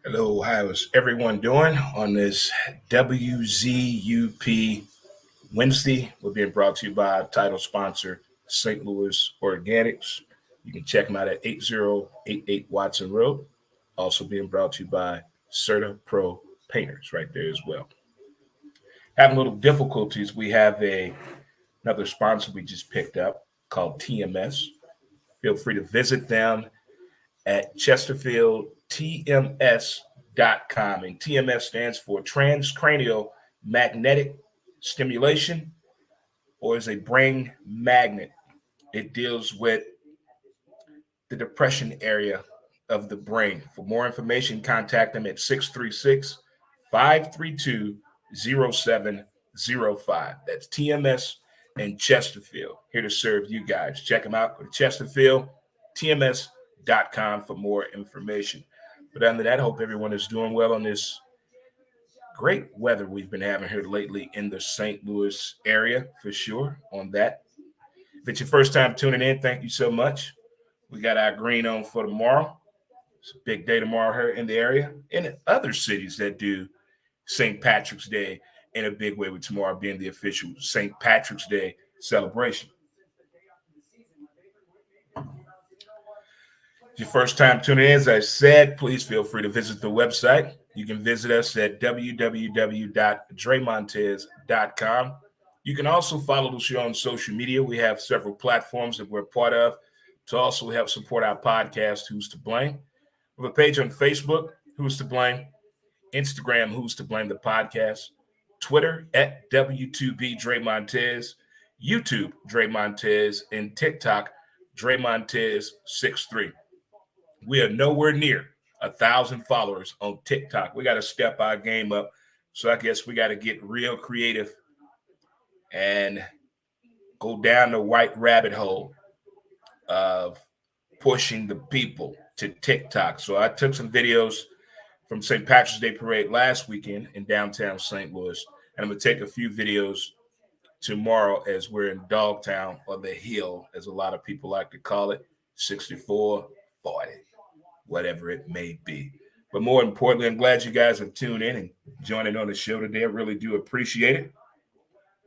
Hello, how is everyone doing on this WZUP Wednesday? We're being brought to you by title sponsor St. Louis Organics. You can check them out at 8088 Watson Road. Also being brought to you by Certa Pro Painters right there as well. Having a little difficulties, we have another sponsor we just picked up called TMS. Feel free to visit them at chesterfieldtms.com. And TMS stands for transcranial magnetic stimulation, or is a brain magnet. It deals with the depression area of the brain. For more information, contact them at 636 532 0705. That's TMS and Chesterfield, here to serve you guys. Check them out. Go to ChesterfieldTMS.com for more information. But other than that, I hope everyone is doing well on this great weather we've been having here lately in the St. Louis area, for sure, on that. If it's your first time tuning in, thank you so much. We got our green on for tomorrow. It's a big day tomorrow here in the area and in other cities that do St. Patrick's Day in a big way, with tomorrow being the official St. Patrick's Day celebration. If your first time tuning in, as I said, please feel free to visit the website. You can visit us at www.dremontez.com. You can also follow the show on social media. We have several platforms that we're part of to also help support our podcast, Who's to Blame. We have a page on Facebook, Who's to Blame, Instagram, Who's to Blame the Podcast, Twitter at W2B Dre Montez, YouTube Dre Montez, and TikTok Dre Montez 63. We are nowhere near 1,000 followers on TikTok. We got to step our game up. So I guess we got to get real creative and go down the white rabbit hole of pushing the people to TikTok. So I took some videos from St. Patrick's Day Parade last weekend in downtown St. Louis, and I'm going to take a few videos tomorrow as we're in Dogtown, or the Hill, as a lot of people like to call it, 6440, whatever it may be. But more importantly, I'm glad you guys have tuned in and joining on the show today. I really do appreciate it.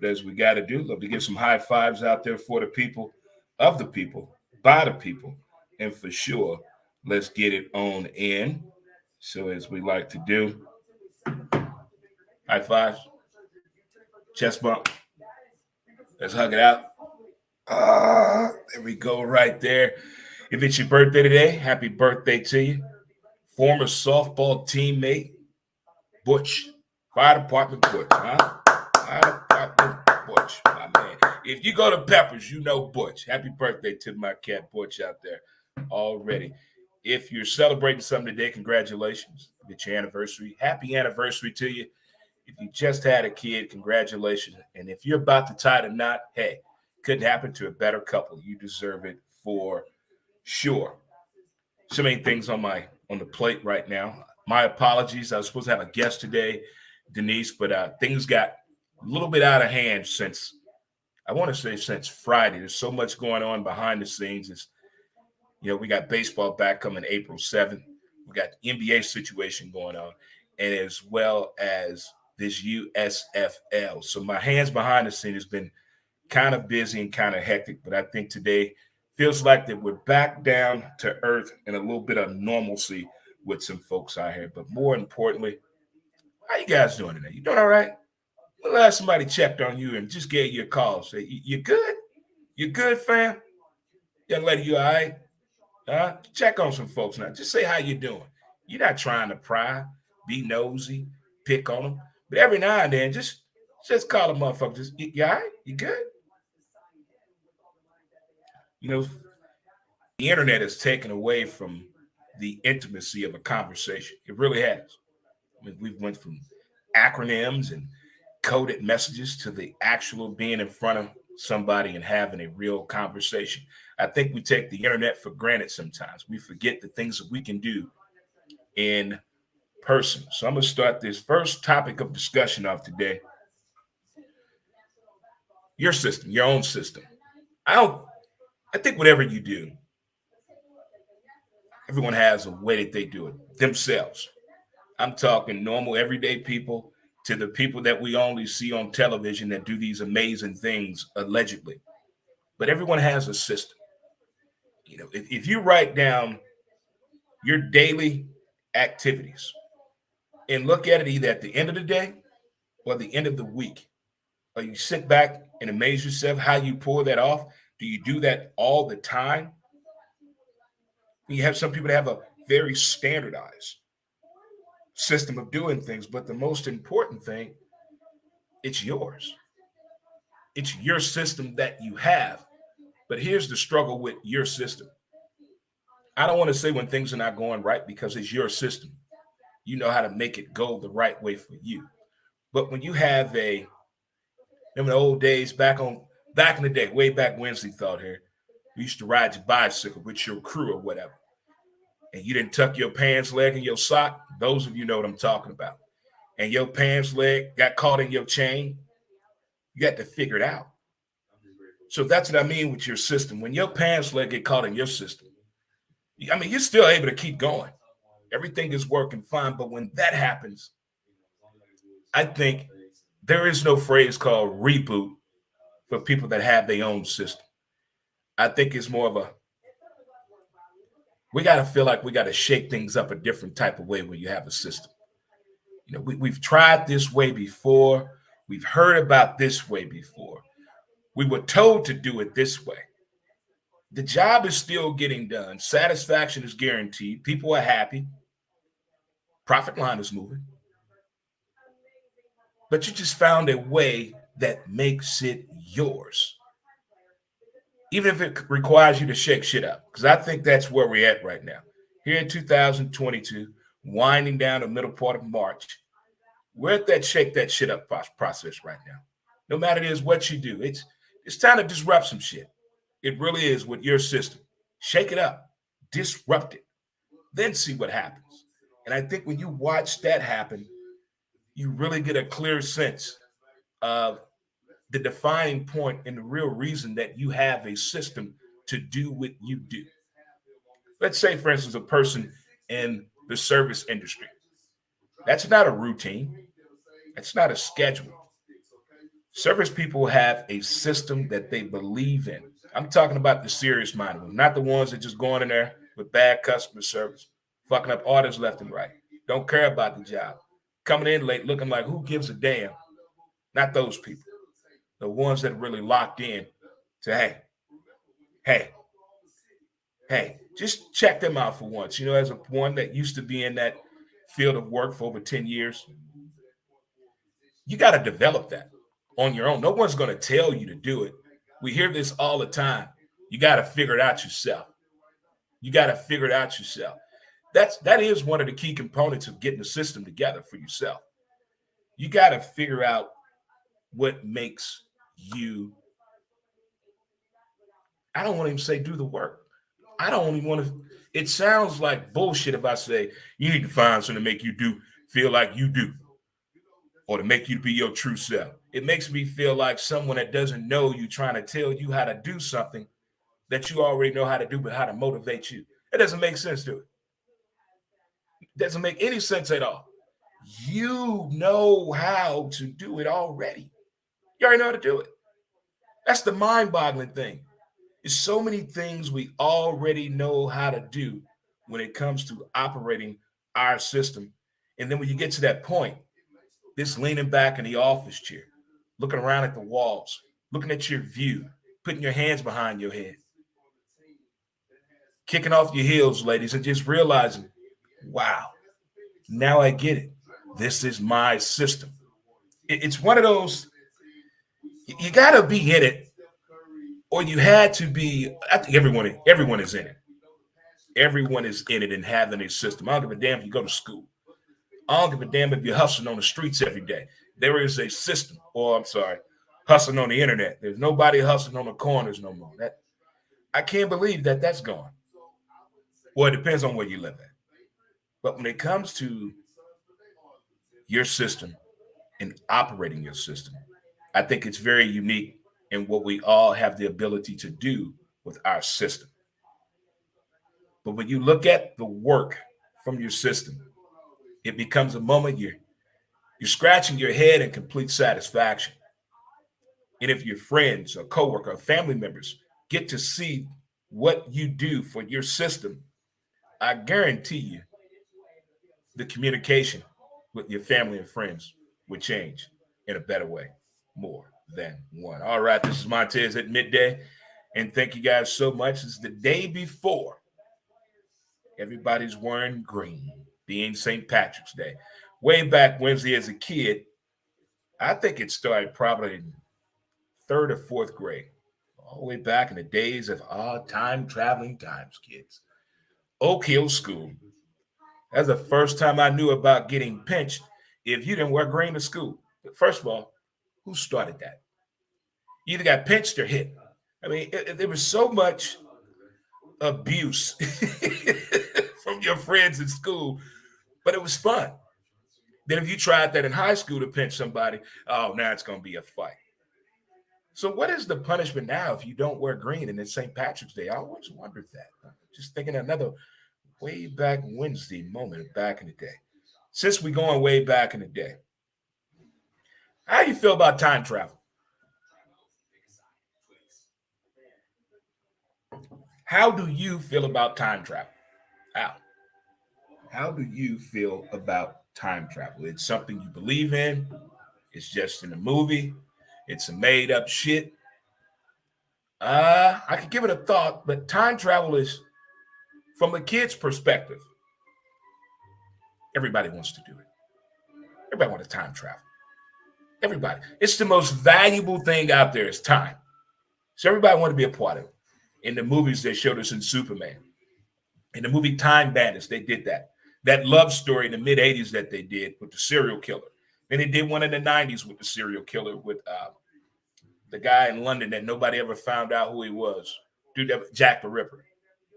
But as we got to do, love to give some high fives out there for the people, of the people, by the people. And for sure, let's get it on in. So as we like to do, high fives, chest bump. Let's hug it out. There we go, right there. If it's your birthday today, happy birthday to you. Former softball teammate, Butch, Fire Department Butch, huh? Fire Department Butch, my man. If you go to Peppers, you know Butch. Happy birthday to my cat Butch out there already. If you're celebrating something today, congratulations. If it's your anniversary, happy anniversary to you. If you just had a kid, congratulations. And if you're about to tie the knot, hey, couldn't happen to a better couple. You deserve it for sure. So many things on the plate right now. My apologies. I was supposed to have a guest today, Denise, but things got a little bit out of hand since, I want to say, since Friday. There's so much going on behind the scenes. We got baseball back coming April 7th. We got the NBA situation going on, and as well as this USFL. So my hands behind the scene has been kind of busy and kind of hectic, but I think today feels like that we're back down to earth and a little bit of normalcy with some folks out here. But more importantly, how you guys doing today? You doing all right? When last somebody checked on you and just gave you a call, say, you good? You good, fam? Young lady, you all right? Check on some folks now. Just say how you doing. You're not trying to pry, be nosy, pick on them. But every now and then, just call a motherfucker. Just, you all right? You good? You know, the internet has taken away from the intimacy of a conversation. It really has. I mean, we went from acronyms and coded messages to the actual being in front of somebody and having a real conversation. I think we take the internet for granted sometimes. We forget the things that we can do in person. So I'm going to start this first topic of discussion off today. Your system, your own system. I think whatever you do, everyone has a way that they do it themselves. I'm talking normal, everyday people to the people that we only see on television that do these amazing things allegedly. But everyone has a system. If you write down your daily activities and look at it either at the end of the day or the end of the week, or you sit back and amaze yourself how you pull that off. Do you do that all the time? You have some people that have a very standardized system of doing things, but the most important thing, it's yours. It's your system that you have. But here's the struggle with your system. I don't want to say when things are not going right because it's your system. You know how to make it go the right way for you. But when you have remember the old days back in the day, way back Wednesday thought here, you used to ride your bicycle with your crew or whatever, and you didn't tuck your pants leg in your sock. Those of you know what I'm talking about. And your pants leg got caught in your chain. You got to figure it out. So that's what I mean with your system. When your pants leg get caught in your system, I mean, you're still able to keep going. Everything is working fine. But when that happens, I think there is no phrase called reboot for people that have their own system. I think it's more of we got to feel like we got to shake things up a different type of way when you have a system. We've tried this way before. We've heard about this way before. We were told to do it this way. The job is still getting done. Satisfaction is guaranteed. People are happy. Profit line is moving. But you just found a way that makes it yours. Even if it requires you to shake shit up. Because I think that's where we're at right now. Here in 2022, winding down the middle part of March, we're at that shake that shit up process right now. No matter it is what you do, it's time to disrupt some shit. It really is with your system. Shake it up, disrupt it, then see what happens. And I think when you watch that happen, you really get a clear sense of the defining point and the real reason that you have a system to do what you do. Let's say, for instance, a person in the service industry. That's not a routine. That's not a schedule. Service people have a system that they believe in. I'm talking about the serious minded ones, not the ones that just going in there with bad customer service, fucking up orders left and right. Don't care about the job. Coming in late looking like who gives a damn. Not those people. The ones that are really locked in to, hey, just check them out for once. As a one that used to be in that field of work for over 10 years, you got to develop that on your own. No one's going to tell you to do it. We hear this all the time. You got to figure it out yourself. That is one of the key components of getting the system together for yourself. You got to figure out what makes you, I don't want to even say do the work. I don't even want to, it sounds like bullshit if I say you need to find something to make you feel like you do, or to make you be your true self. It makes me feel like someone that doesn't know you trying to tell you how to do something that you already know how to do, but how to motivate you. It doesn't make sense to it. It doesn't make any sense at all. You know how to do it already. You already know how to do it. That's the mind-boggling thing. There's so many things we already know how to do when it comes to operating our system. And then when you get to that point, this leaning back in the office chair, looking around at the walls, looking at your view, putting your hands behind your head, kicking off your heels, ladies, and just realizing, wow, now I get it. This is my system. It's one of those, you got to be in it, or you had to be. I think everyone is in it. Everyone is in it and having a system. I don't give a damn if you go to school. I don't give a damn if you're hustling on the streets every day. There is a system, or I'm sorry, hustling on the internet. There's nobody hustling on the corners no more. I can't believe that that's gone. Well, it depends on where you live at. But when it comes to your system and operating your system, I think it's very unique in what we all have the ability to do with our system. But when you look at the work from your system, It becomes a moment you're scratching your head in complete satisfaction. And if your friends or coworker or family members get to see what you do for your system, I guarantee you the communication with your family and friends would change in a better way, more than one. All right, this is Montez at midday. And thank you guys so much. It's the day before everybody's wearing green, being St. Patrick's Day. Way back Wednesday as a kid, I think it started probably in third or fourth grade, all the way back in the days of time traveling times, kids. Oak Hill School. That's the first time I knew about getting pinched if you didn't wear green to school. First of all, who started that? You either got pinched or hit. I mean, there was so much abuse from your friends in school, but it was fun. Then if you tried that in high school to pinch somebody, oh, now it's going to be a fight. So what is the punishment now if you don't wear green and it's St. Patrick's Day? I always wondered that. Just thinking another way back Wednesday moment back in the day. Since we're going way back in the day, how do you feel about time travel? How do you feel about time travel? How do you feel about time travel? It's something you believe in. It's just in a movie. It's a made up shit. I could give it a thought, but time travel is, from a kid's perspective, everybody wants to do it. Everybody wants to time travel. Everybody. It's the most valuable thing out there is time. So everybody want to be a part of it. In the movies, they showed us in Superman. In the movie Time Bandits, they did that. That love story in the mid-'80s that they did with the serial killer. Then they did one in the 90s with the serial killer with the guy in London that nobody ever found out who he was. Dude, that was Jack the Ripper.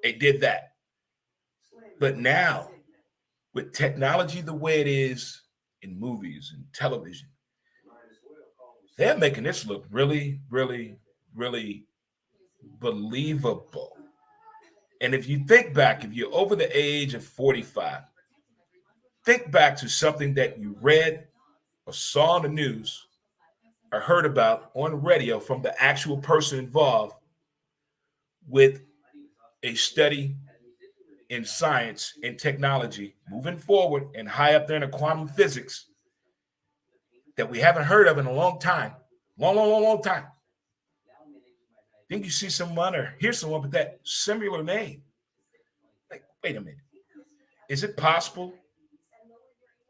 They did that. But now, with technology the way it is in movies and television, they're making this look really, really, really believable. And if you think back, if you're over the age of 45, think back to something that you read or saw on the news or heard about on the radio from the actual person involved with a study in science and technology moving forward and high up there in the quantum physics that we haven't heard of in a long time. Long time. Then you see someone or hear someone with that similar name. Like, wait a minute. Is it possible?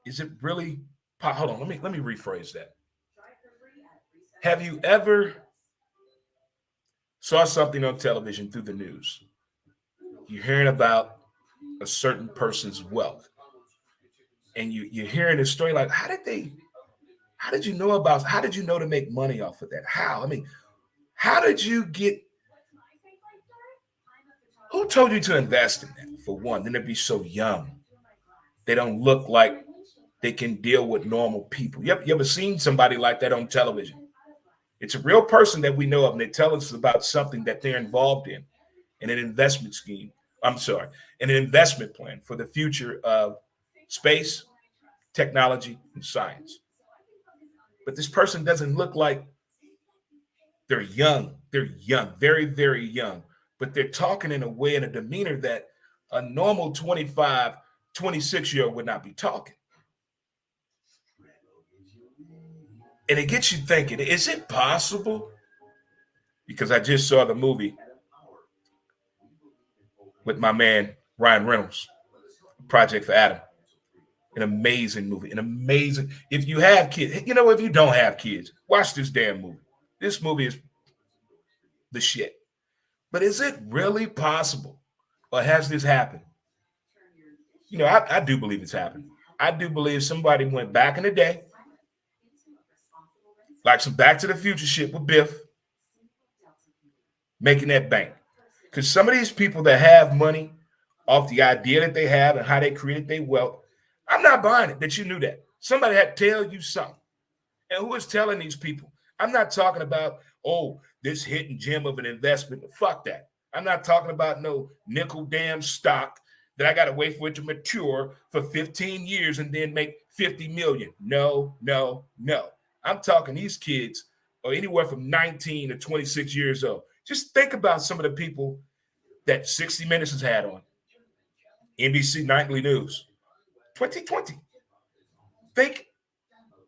Is it really? Hold on. Let me rephrase that. Have you ever saw something on television through the news? You're hearing about a certain person's wealth, and you're hearing this story like, how did you know to make money off of that? How? I mean, how did you get? Who told you to invest in that? For one, then they'd be so young. They don't look like they can deal with normal people. You ever seen somebody like that on television? It's a real person that we know of, and they tell us about something that they're involved in an investment scheme. I'm sorry, in an investment plan for the future of space, technology, and science. But this person doesn't look like they're young. They're young, very, very young. But they're talking in a way, in a demeanor that a normal 25, 26-year-old would not be talking. And it gets you thinking, is it possible? Because I just saw the movie with my man, Ryan Reynolds, Project for Adam. An amazing movie. If you have kids, if you don't have kids, watch this damn movie. This movie is the shit. But is it really possible? Or has this happened? I do believe it's happened. I do believe somebody went back in the day, like some Back to the Future shit with Biff, making that bank. Because some of these people that have money off the idea that they have and how they created their wealth, I'm not buying it that you knew that. Somebody had to tell you something. And who is telling these people? I'm not talking about, this hidden gem of an investment. Fuck that. I'm not talking about no nickel damn stock that I got to wait for it to mature for 15 years and then make 50 million. No, no, no. I'm talking these kids are anywhere from 19 to 26 years old. Just think about some of the people that 60 Minutes has had on NBC Nightly News 2020. Think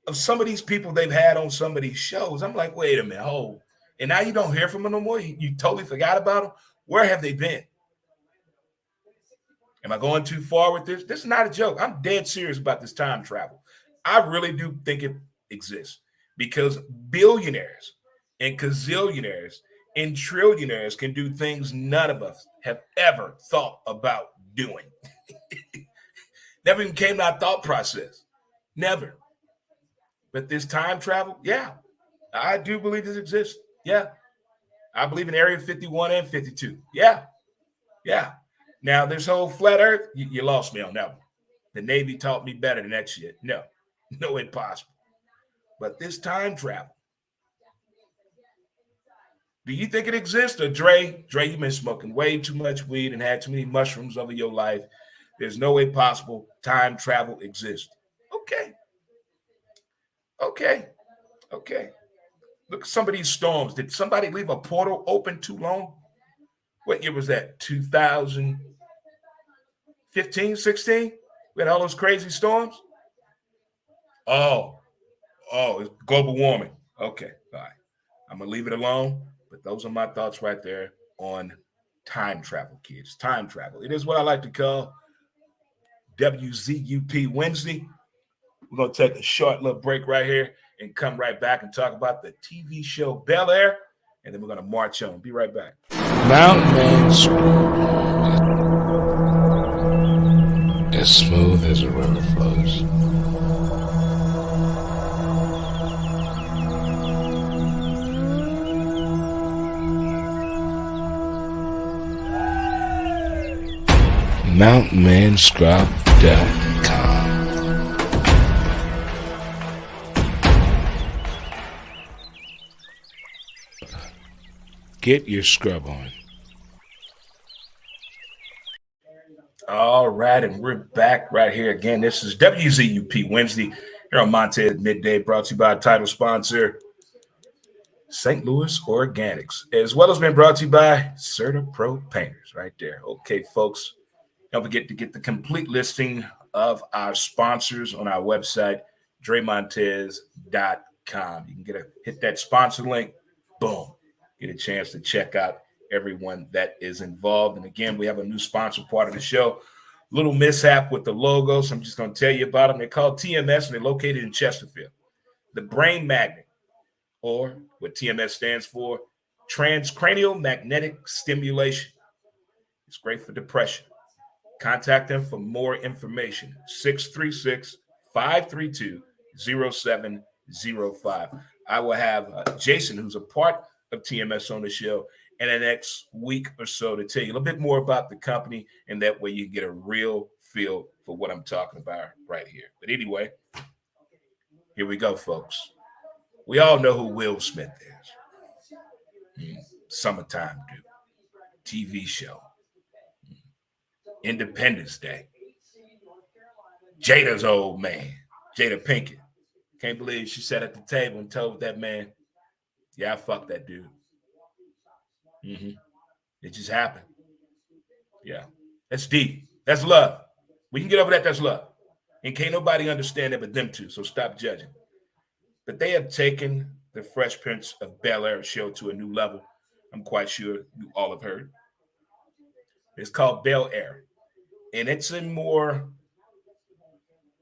of some of these people they've had on some of these shows. I'm like, wait a minute, hold. And now you don't hear from them no more? You totally forgot about them? Where have they been? Am I going too far with this? This is not a joke. I'm dead serious about this time travel. I really do think it exists because billionaires and gazillionaires and trillionaires can do things none of us have ever thought about doing. Never even came to our thought process. Never. But this time travel, yeah, I do believe this exists. Yeah. I believe in Area 51 and 52. Yeah. Yeah. Now, this whole flat earth, you lost me on that one. The Navy taught me better than that shit. No, no, impossible. But this time travel, do you think it exists? Or Dre, you've been smoking way too much weed and had too many mushrooms over your life. There's no way possible time travel exists. Okay. Okay. Okay. Look at some of these storms. Did somebody leave a portal open too long? What year was that? 2015, 16? We had all those crazy storms? Oh, it's global warming. Okay. All right. I'm going to leave it alone. But those are my thoughts right there on time travel, kids. Time travel. It is what I like to call WZUP Wednesday. We're going to take a short little break right here and come right back and talk about the TV show Bel Air. And then we're going to march on. Be right back. Mountain Man as smooth as a river flows. MountainManScrub.com. Get your scrub on. All right, and we're back right here again. This is WZUP Wednesday here on Montez Midday, brought to you by title sponsor St. Louis Organics, as well as been brought to you by Certa Pro Painters right there. Okay, folks, don't forget to get the complete listing of our sponsors on our website, DreMontez.com. You can hit that sponsor link, boom, get a chance to check out everyone that is involved. And again, we have a new sponsor part of the show. Little mishap with the logo, so I'm just going to tell you about them. They're called TMS, and they're located in Chesterfield. The Brain Magnet, or what TMS stands for, Transcranial Magnetic Stimulation. It's great for depression. Contact them for more information, 636-532-0705. I will have Jason, who's a part of TMS, on the show in the next week or so to tell you a little bit more about the company, and that way you can get a real feel for what I'm talking about right here. But anyway, here we go, folks. We all know who Will Smith is. Summertime Dude, TV show. Independence Day. Jada's old man, Jada Pinkett. Can't believe she sat at the table and told that man, yeah, I fucked that dude. It just happened. Yeah. That's deep. That's love. We can get over that. That's love. And can't nobody understand it but them two, so stop judging. But they have taken the Fresh Prince of Bel-Air show to a new level. I'm quite sure you all have heard. It's called Bel-Air. And it's a more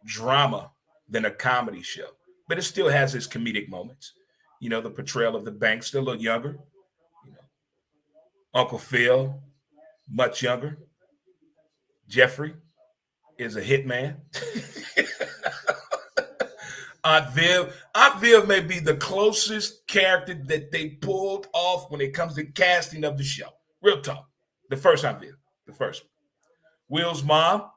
drama than a comedy show. But it still has its comedic moments. You know, the portrayal of the bank still a little younger. You know, Uncle Phil, much younger. Jeffrey is a hitman. Aunt Viv may be the closest character that they pulled off when it comes to casting of the show. Real talk. The first Aunt Viv. The first one. Will's mom.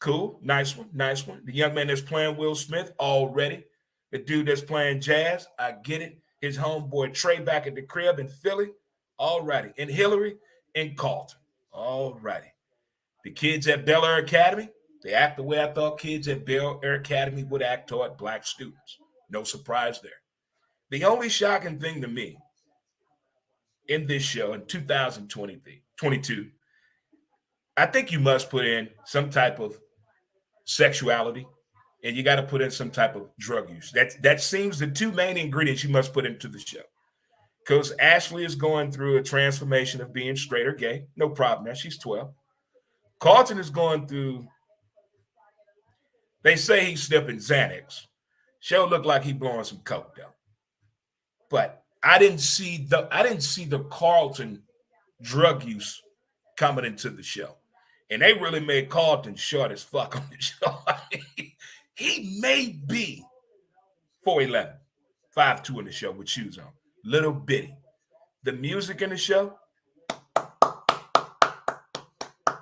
Cool. Nice one. Nice one. The young man that's playing Will Smith already. The dude that's playing Jazz. I get it. His homeboy Trey back at the crib in Philly. All righty. And Hillary and Carlton. All righty. The kids at Bel Air Academy, they act the way I thought kids at Bel Air Academy would act toward black students. No surprise there. The only shocking thing to me in this show in 2022, I think you must put in some type of sexuality and you got to put in some type of drug use. That seems the two main ingredients you must put into the show. Because Ashley is going through a transformation of being straight or gay. No problem there. She's 12. Carlton is going through, they say he's sniffing Xanax. Show looked like he blowing some coke though. But I didn't see the Carlton drug use coming into the show. And they really made Carlton short as fuck on the show. He may be 4'11", 5'2" in the show with shoes on. Little bitty. The music in the show,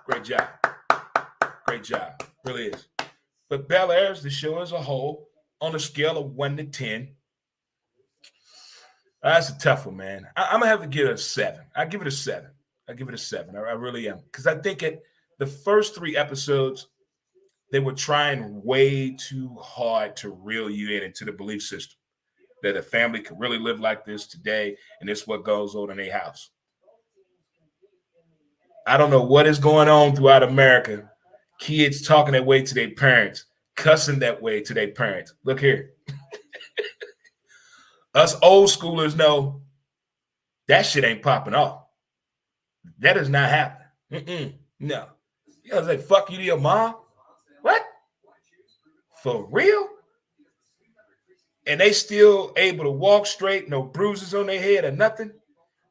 great job. Great job. Really is. But Bel Air's the show as a whole, on a scale of 1 to 10. That's a tough one, man. I'm going to have to give it a 7. I give it a 7. I really am. Because I think the first 3 episodes, they were trying way too hard to reel you into the belief system that a family could really live like this today, and it's what goes on in their house. I don't know what is going on throughout America. Kids talking that way to their parents, cussing that way to their parents. Look here. Us old schoolers know that shit ain't popping off. That is not happening. No. You gotta say, fuck you to your mom? What? For real? And they still able to walk straight, no bruises on their head or nothing.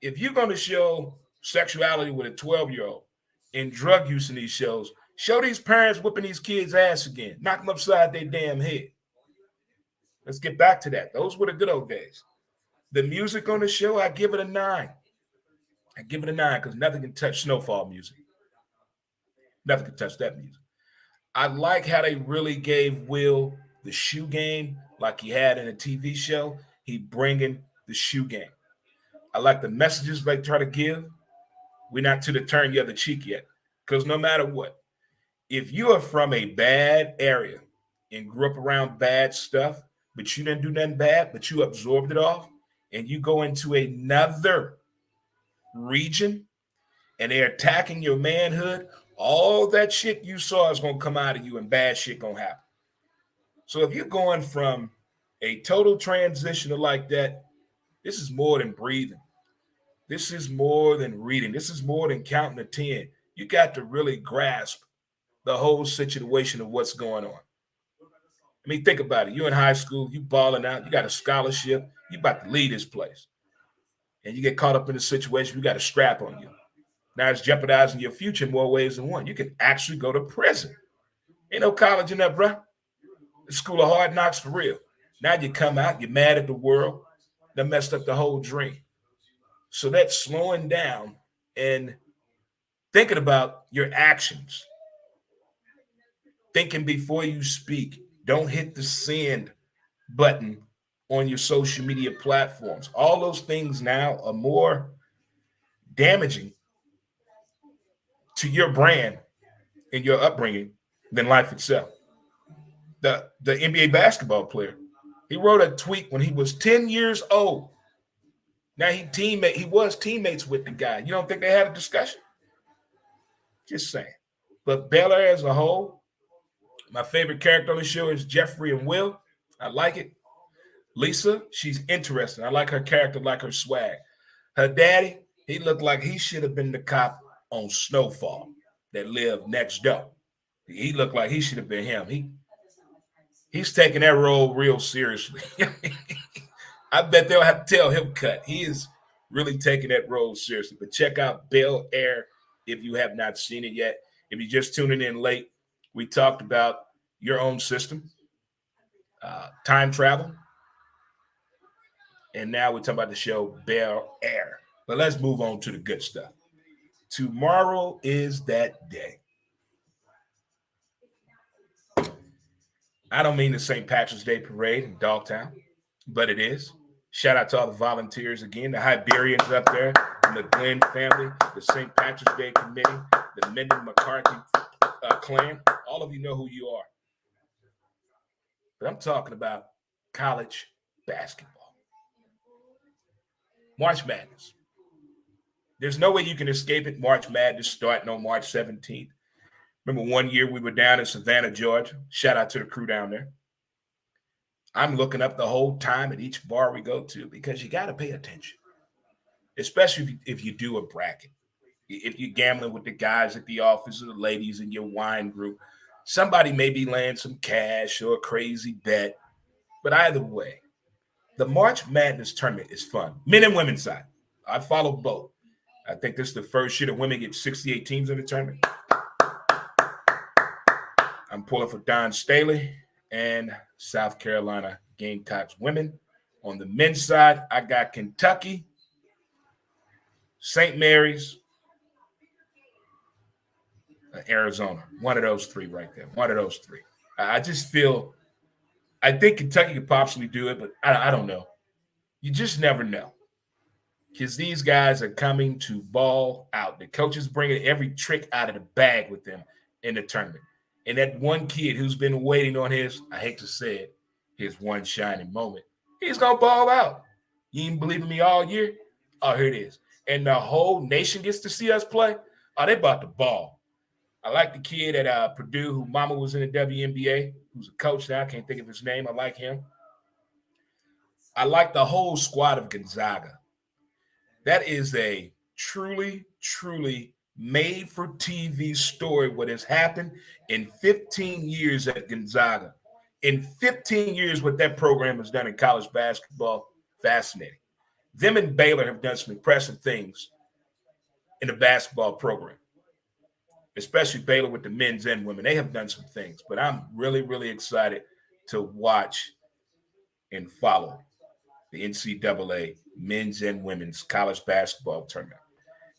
If you're going to show sexuality with a 12-year-old and drug use in these shows, show these parents whipping these kids' ass again. Knock them upside their damn head. Let's get back to that. Those were the good old days. The music on the show, I give it a 9. I give it a 9 because nothing can touch Snowfall music. Nothing can touch that music. I like how they really gave Will the shoe game like he had in a TV show. He bringing the shoe game. I like the messages they try to give. We're not to the turn the other cheek yet. Because no matter what, if you are from a bad area and grew up around bad stuff, but you didn't do nothing bad, but you absorbed it all, and you go into another region and they're attacking your manhood, all that shit you saw is going to come out of you and bad shit going to happen. So if you're going from a total transition like that, this is more than breathing. This is more than reading. This is more than counting to 10. You got to really grasp the whole situation of what's going on. I mean, think about it. You're in high school, you balling out, you got a scholarship, you about to leave this place. And you get caught up in a situation, you got a strap on you. Now it's jeopardizing your future in more ways than one. You can actually go to prison. Ain't no college in that, bro. The school of hard knocks for real. Now you come out, you're mad at the world. That messed up the whole dream. So that's slowing down and thinking about your actions. Thinking before you speak. Don't hit the send button on your social media platforms. All those things now are more damaging to your brand and your upbringing than life itself. The NBA basketball player, he wrote a tweet when he was 10 years old. Now he was teammates with the guy. You don't think they had a discussion? Just saying. But Bel Air as a whole, my favorite character on the show is Jeffrey and Will. I like it. Lisa, she's interesting. I like her character, like her swag. Her daddy, he looked like he should have been the cop on Snowfall that lived next door. He looked like he should have been him. He's taking that role real seriously. I bet they'll have to tell him cut. He is really taking that role seriously. But check out Bel Air if you have not seen it yet. If you're just tuning in late, we talked about your own system, time travel, and now we're talking about the show Bel Air. But let's move on to the good stuff. Tomorrow is that day. I don't mean the St. Patrick's Day parade in Dogtown, but it is. Shout out to all the volunteers again, the Iberians up there, and the Glenn family, the St. Patrick's Day committee, the Menden McCarthy clan. All of you know who you are. But I'm talking about college basketball. March Madness. There's no way you can escape it. March Madness starting on March 17th. Remember one year we were down in Savannah, Georgia. Shout out to the crew down there. I'm looking up the whole time at each bar we go to because you got to pay attention, especially if you do a bracket. If you're gambling with the guys at the office or the ladies in your wine group, somebody may be laying some cash or a crazy bet. But either way, the March Madness tournament is fun. Men and women's side. I follow both. I think this is the first year the women get 68 teams in the tournament. I'm pulling for Don Staley and South Carolina Gamecocks women. On the men's side, I got Kentucky, St. Mary's, Arizona. One of those three right there. One of those three. I just feel – I think Kentucky could possibly do it, but I don't know. You just never know because these guys are coming to ball out. The coaches bringing every trick out of the bag with them in the tournament. And that one kid who's been waiting on his, I hate to say it, his one shining moment, he's going to ball out. You ain't believing me all year? Oh, here it is. And the whole nation gets to see us play. Oh, they about to ball. I like the kid at Purdue who mama was in the WNBA, who's a coach now. I can't think of his name. I like him. I like the whole squad of Gonzaga. That is a truly, truly made-for-TV story, what has happened in 15 years at Gonzaga. In 15 years, what that program has done in college basketball, fascinating. Them and Baylor have done some impressive things in the basketball program, especially Baylor with the men's and women. They have done some things, but I'm really, really excited to watch and follow the NCAA men's and women's college basketball tournament.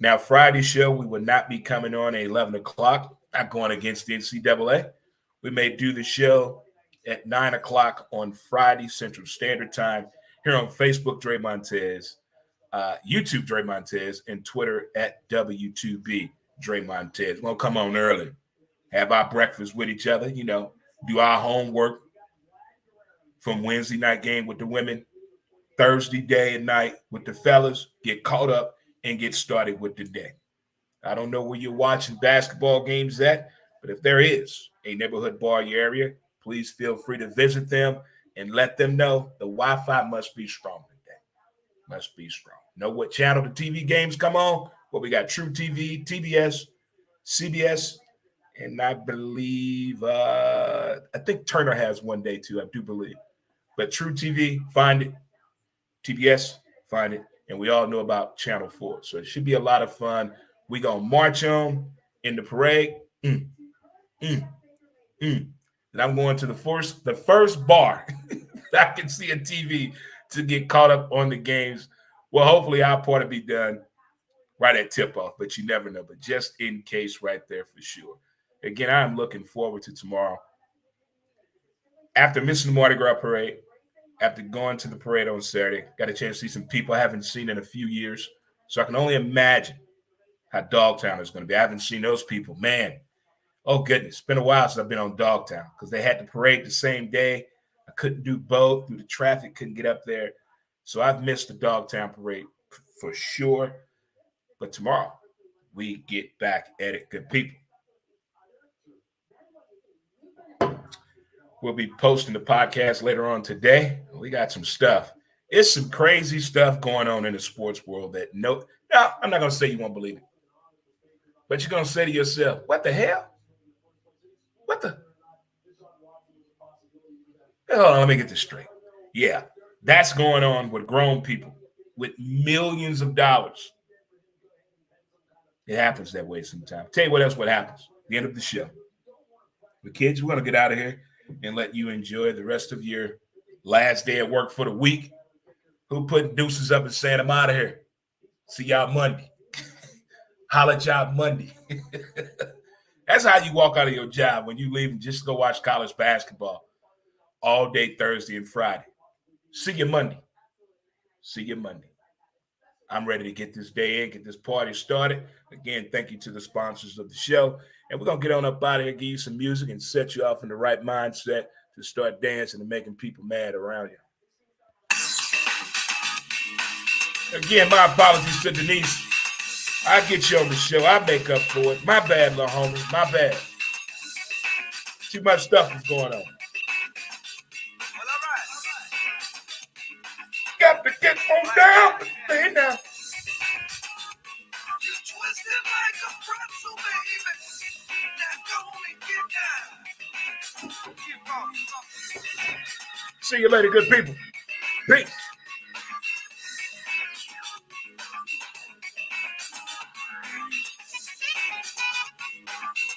Now, Friday's show, we will not be coming on at 11 o'clock, not going against the NCAA. We may do the show at 9 o'clock on Friday Central Standard Time here on Facebook, Dre Montez, YouTube, Dre Montez, and Twitter at W2B, Dre Montez. We'll come on early, have our breakfast with each other, do our homework from Wednesday night game with the women, Thursday day and night with the fellas, get caught up, and get started with the day. I don't know where you're watching basketball games at, but if there is a neighborhood bar in your area, please feel free to visit them and let them know the Wi-Fi must be strong today. Must be strong. Know what channel the TV games come on? Well, we got True TV, TBS, CBS, and I believe, I think Turner has one day too, I do believe. But True TV, find it. TBS, find it. And we all know about Channel 4. So it should be a lot of fun. We're going to march on in the parade. And I'm going to the first bar I can see a TV to get caught up on the games. Well, hopefully our part will be done right at tip-off, but you never know. But just in case right there for sure. Again, I'm looking forward to tomorrow. After missing the Mardi Gras parade, after going to the parade on Saturday, got a chance to see some people I haven't seen in a few years. So I can only imagine how Dogtown is going to be. I haven't seen those people. Man, oh, goodness. It's been a while since I've been on Dogtown because they had the parade the same day. I couldn't do both through the traffic, couldn't get up there. So I've missed the Dogtown parade for sure. But tomorrow, we get back at it, good people. We'll be posting the podcast later on today. We got some stuff. It's some crazy stuff going on in the sports world that I'm not going to say you won't believe it. But you're going to say to yourself, what the hell? Hold on, let me get this straight. Yeah, that's going on with grown people with millions of dollars. It happens that way sometimes. Tell you what else happens. The end of the show. The kids, we're going to get out of here and let you enjoy the rest of your last day at work for the week. Who put deuces up and saying, I'm out of here. See y'all Monday. Holla at y'all Monday. That's how you walk out of your job when you leave and just go watch college basketball all day Thursday and Friday. See you Monday. I'm ready to get this day in, get this party started. Again, thank you to the sponsors of the show. And we're going to get on up out of here, give you some music, and set you off in the right mindset to start dancing and making people mad around you. Again, my apologies to Denise. I get you on the show. I make up for it. My bad, little homie. My bad. Too much stuff is going on. Got to get on down. Stay now. See you later, good people. Peace.